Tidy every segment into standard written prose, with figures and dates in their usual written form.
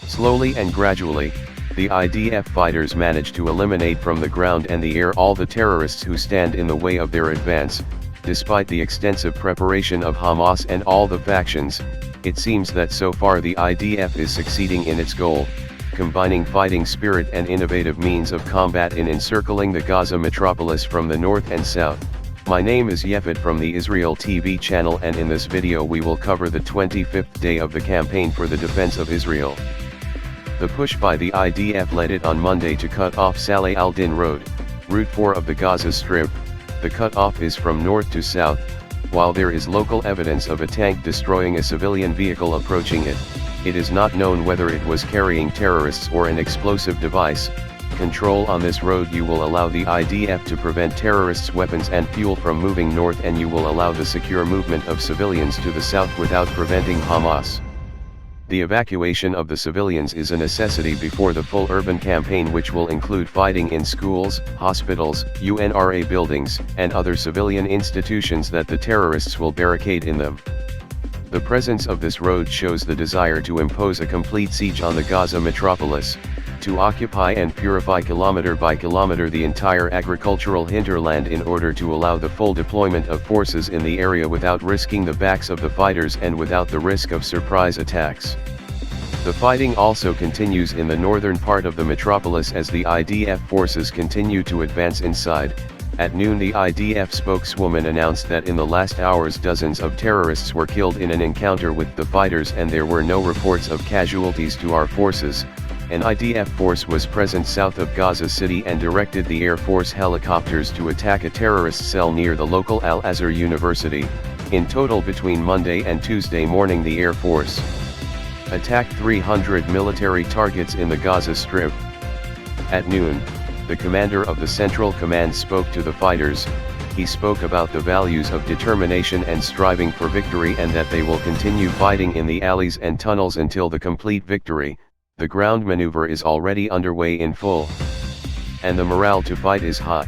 Slowly and gradually, the IDF fighters manage to eliminate from the ground and the air all the terrorists who stand in the way of their advance. Despite the extensive preparation of Hamas and all the factions, it seems that so far the IDF is succeeding in its goal, combining fighting spirit and innovative means of combat in encircling the Gaza metropolis from the north and south. My name is Yefet from the Israel TV channel, and in this video we will cover the 25th day of the campaign for the defense of Israel. The push by the IDF led it on Monday to cut off Saleh al-Din Road, Route 4 of the Gaza Strip. The cut-off is from north to south, while there is local evidence of a tank destroying a civilian vehicle approaching it. It is not known whether it was carrying terrorists or an explosive device. Control on this road you will allow the IDF to prevent terrorists' weapons and fuel from moving north, and you will allow the secure movement of civilians to the south without preventing Hamas. The evacuation of the civilians is a necessity before the full urban campaign, which will include fighting in schools, hospitals, UNRWA buildings, and other civilian institutions that the terrorists will barricade in them. The presence of this road shows the desire to impose a complete siege on the Gaza metropolis, to occupy and purify kilometer by kilometer the entire agricultural hinterland in order to allow the full deployment of forces in the area without risking the backs of the fighters and without the risk of surprise attacks. The fighting also continues in the northern part of the metropolis as the IDF forces continue to advance inside. At noon, the IDF spokeswoman announced that in the last hours dozens of terrorists were killed in an encounter with the fighters and there were no reports of casualties to our forces. An IDF force was present south of Gaza City and directed the Air Force helicopters to attack a terrorist cell near the local Al-Azhar University. In total, between Monday and Tuesday morning, the Air Force attacked 300 military targets in the Gaza Strip. At noon, the commander of the Central Command spoke to the fighters. He spoke about the values of determination and striving for victory, and that they will continue fighting in the alleys and tunnels until the complete victory. The ground maneuver is already underway in full, and the morale to fight is high.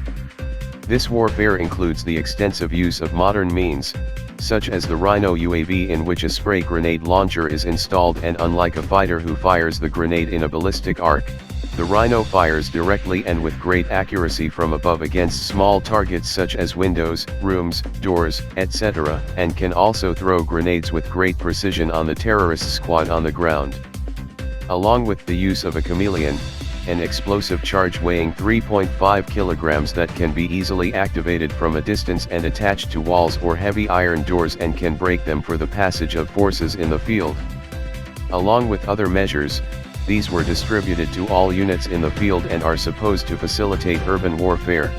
This warfare includes the extensive use of modern means, such as the Rhino UAV, in which a spray grenade launcher is installed, and unlike a fighter who fires the grenade in a ballistic arc, the Rhino fires directly and with great accuracy from above against small targets such as windows, rooms, doors, etc., and can also throw grenades with great precision on the terrorist squad on the ground. Along with the use of a chameleon, an explosive charge weighing 3.5 kilograms that can be easily activated from a distance and attached to walls or heavy iron doors and can break them for the passage of forces in the field. Along with other measures, these were distributed to all units in the field and are supposed to facilitate urban warfare.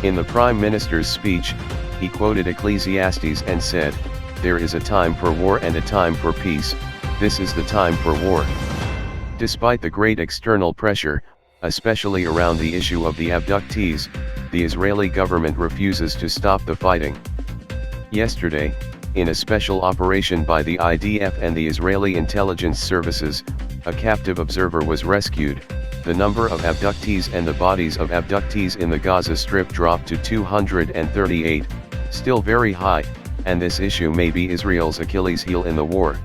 In the Prime Minister's speech, he quoted Ecclesiastes and said, "There is a time for war and a time for peace. This is the time for war." Despite the great external pressure, especially around the issue of the abductees, the Israeli government refuses to stop the fighting. Yesterday, in a special operation by the IDF and the Israeli intelligence services, a captive observer was rescued. The number of abductees and the bodies of abductees in the Gaza Strip dropped to 238, still very high, and this issue may be Israel's Achilles heel in the war.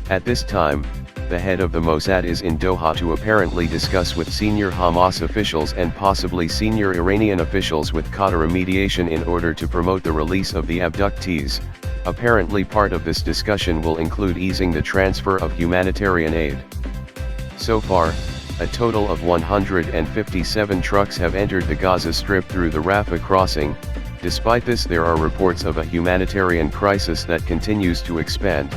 At this time, the head of the Mossad is in Doha to apparently discuss with senior Hamas officials and possibly senior Iranian officials with Qatar mediation in order to promote the release of the abductees. Apparently part of this discussion will include easing the transfer of humanitarian aid. So far, a total of 157 trucks have entered the Gaza Strip through the Rafah crossing. Despite this, there are reports of a humanitarian crisis that continues to expand.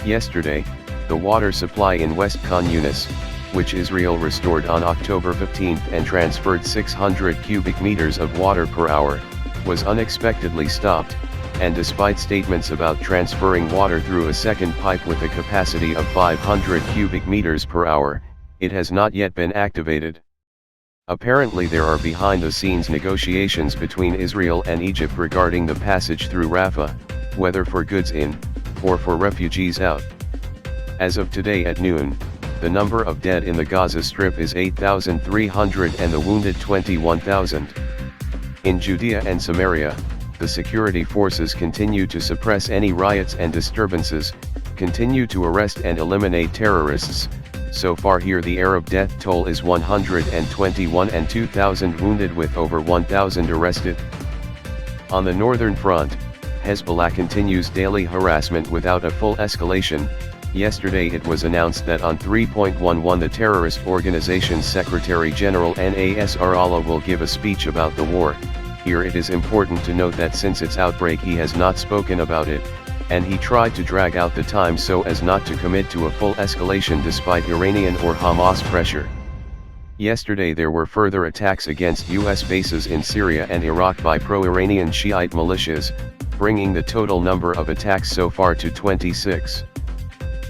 Yesterday, the water supply in West Khan Yunis, which Israel restored on October 15 and transferred 600 cubic meters of water per hour, was unexpectedly stopped, and despite statements about transferring water through a second pipe with a capacity of 500 cubic meters per hour, it has not yet been activated. Apparently there are behind-the-scenes negotiations between Israel and Egypt regarding the passage through Rafah, whether for goods in, or for refugees out. As of today at noon, the number of dead in the Gaza Strip is 8,300 and the wounded 21,000. In Judea and Samaria, the security forces continue to suppress any riots and disturbances, continue to arrest and eliminate terrorists, So far here the Arab death toll is 121 and 2,000 wounded with over 1,000 arrested. On the northern front, Hezbollah continues daily harassment without a full escalation. Yesterday it was announced that on 3.11 the terrorist organization's Secretary General Nasrallah will give a speech about the war. Here it is important to note that since its outbreak he has not spoken about it, and he tried to drag out the time so as not to commit to a full escalation despite Iranian or Hamas pressure. Yesterday there were further attacks against US bases in Syria and Iraq by pro-Iranian Shiite militias, bringing the total number of attacks so far to 26.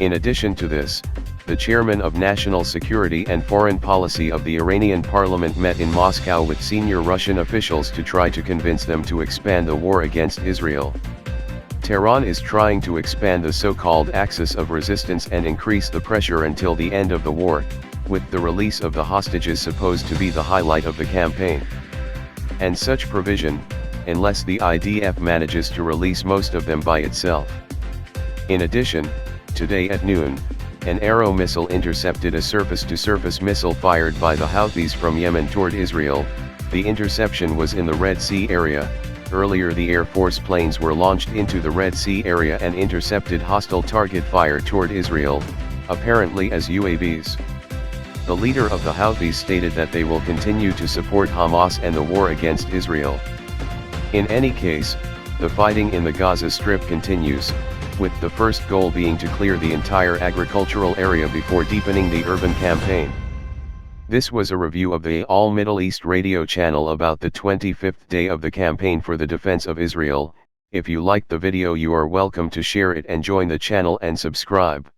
In addition to this, the chairman of National Security and Foreign Policy of the Iranian parliament met in Moscow with senior Russian officials to try to convince them to expand the war against Israel. Tehran is trying to expand the so-called axis of resistance and increase the pressure until the end of the war, with the release of the hostages supposed to be the highlight of the campaign. And such provision, unless the IDF manages to release most of them by itself. In addition, today at noon, an Arrow missile intercepted a surface-to-surface missile fired by the Houthis from Yemen toward Israel. The interception was in the Red Sea area. Earlier the Air Force planes were launched into the Red Sea area and intercepted hostile target fire toward Israel, apparently as UAVs. The leader of the Houthis stated that they will continue to support Hamas and the war against Israel. In any case, the fighting in the Gaza Strip continues, with the first goal being to clear the entire agricultural area before deepening the urban campaign. This was a review of the All Middle East radio channel about the 25th day of the campaign for the defense of Israel. If you liked the video, you are welcome to share it and join the channel and subscribe.